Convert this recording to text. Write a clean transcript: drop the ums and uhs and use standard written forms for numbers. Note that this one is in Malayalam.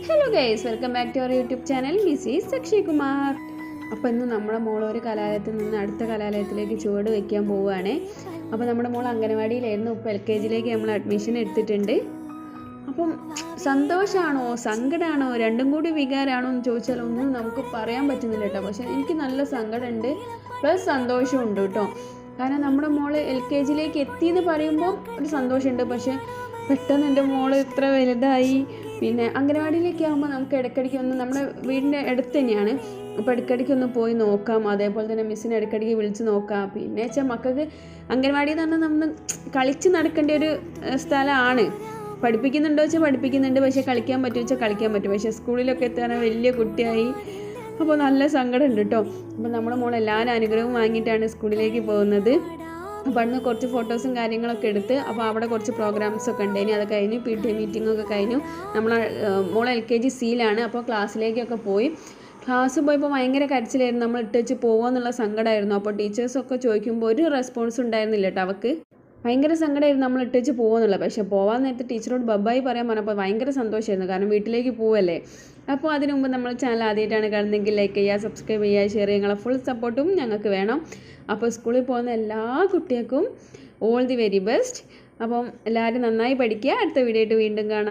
Hello guys, welcome back to our YouTube channel Mrs Akshay Kumar. അപ്പോൾ ഇന്ന് നമ്മുടെ മോൾ ഒരു കലാലയത്തിൽ നിന്ന് അടുത്ത കലാലയത്തിലേക്ക് ചുവട് വയ്ക്കാൻ പോവുകയാണ്. അപ്പോൾ നമ്മുടെ മോൾ അംഗനവാടിയിലായിരുന്നു, ഇപ്പോൾ LKG നമ്മൾ അഡ്മിഷൻ എടുത്തിട്ടുണ്ട്. അപ്പം സന്തോഷമാണോ സങ്കടമാണോ രണ്ടും കൂടി വികാരമാണോ എന്ന് ചോദിച്ചാൽ ഒന്നും നമുക്ക് പറയാൻ പറ്റുന്നില്ല കേട്ടോ. പക്ഷേ എനിക്ക് നല്ല സങ്കടമുണ്ട്, പ്ലസ് സന്തോഷമുണ്ട് കേട്ടോ. കാരണം നമ്മുടെ മോള് LKG എത്തിയെന്ന് പറയുമ്പോൾ ഒരു സന്തോഷമുണ്ട്. പക്ഷേ പെട്ടെന്ന് എൻ്റെ മോള് ഇത്ര വലുതായി. പിന്നെ അംഗനവാടിയിലേക്ക് ആകുമ്പോൾ നമുക്ക് ഇടയ്ക്കിടയ്ക്ക് ഒന്ന് നമ്മുടെ വീടിൻ്റെ അടുത്ത് തന്നെയാണ്, അപ്പോൾ ഇടയ്ക്കിടയ്ക്ക് ഒന്ന് പോയി നോക്കാം. അതേപോലെ തന്നെ മിസ്സിനെ ഇടയ്ക്കിടയ്ക്ക് വിളിച്ച് നോക്കാം. പിന്നെ വെച്ചാൽ മക്കൾക്ക് അംഗനവാടി എന്ന് പറഞ്ഞാൽ നമ്മൾ കളിച്ച് നടക്കേണ്ട ഒരു സ്ഥലമാണ്. പഠിപ്പിക്കുന്നുണ്ടോ വെച്ചാൽ പഠിപ്പിക്കുന്നുണ്ട്, പക്ഷേ കളിക്കാൻ പറ്റുമോ വെച്ചാൽ കളിക്കാൻ പറ്റും. പക്ഷേ സ്കൂളിലൊക്കെ എത്താൻ വലിയ കുട്ടിയായി, അപ്പോൾ നല്ല സങ്കടമുണ്ട് കേട്ടോ. അപ്പോൾ നമ്മുടെ മോൾ എല്ലാവരും അനുഗ്രഹവും വാങ്ങിയിട്ടാണ് സ്കൂളിലേക്ക് പോകുന്നത്. അപ്പോൾ അന്ന് കുറച്ച് ഫോട്ടോസും കാര്യങ്ങളൊക്കെ എടുത്ത്, അപ്പോൾ അവിടെ കുറച്ച് പ്രോഗ്രാംസൊക്കെ ഉണ്ടായിന്, അത് കഴിഞ്ഞു. PTA മീറ്റിങ്ങൊക്കെ കഴിഞ്ഞു. നമ്മളെ മോൾ LKG C-യിലാണ്. അപ്പോൾ ക്ലാസ്സിലേക്കൊക്കെ പോയി. ക്ലാസ് പോയപ്പോൾ ഭയങ്കര കരച്ചിലായിരുന്നു, നമ്മൾ ഇട്ട് വെച്ച് പോകുമെന്നുള്ള സങ്കടമായിരുന്നു. അപ്പോൾ ടീച്ചേഴ്സൊക്കെ ചോദിക്കുമ്പോൾ ഒരു റെസ്പോൺസ് ഉണ്ടായിരുന്നില്ല കേട്ടോ. അവൾക്ക് ഭയങ്കര സങ്കടമായിരുന്നു നമ്മൾ ഇട്ട് വെച്ച് പോകുമെന്നുള്ളത്. പക്ഷേ പോകാൻ നേരത്തെ ടീച്ചറോട് ബൈ പറയാൻ പറഞ്ഞപ്പോൾ ഭയങ്കര സന്തോഷമായിരുന്നു, കാരണം വീട്ടിലേക്ക് പോവല്ലേ. അപ്പോൾ അതിനു മുമ്പ് നമ്മൾ ചാനൽ ആദ്യമായിട്ടാണ് കാണുന്നതെങ്കിൽ ലൈക്ക് ചെയ്യുക, സബ്സ്ക്രൈബ് ചെയ്യുക, ഷെയർ ചെയ്യുക. നിങ്ങളെ ഫുൾ സപ്പോർട്ടും ഞങ്ങൾക്ക് വേണം. അപ്പോൾ സ്കൂളിൽ പോകുന്ന എല്ലാ കുട്ടികൾക്കും ഓൾ ദി വെരി ബെസ്റ്റ്. അപ്പം എല്ലാവരും നന്നായി പഠിക്കുക. അടുത്ത വീഡിയോ ആയിട്ട് വീണ്ടും കാണാം.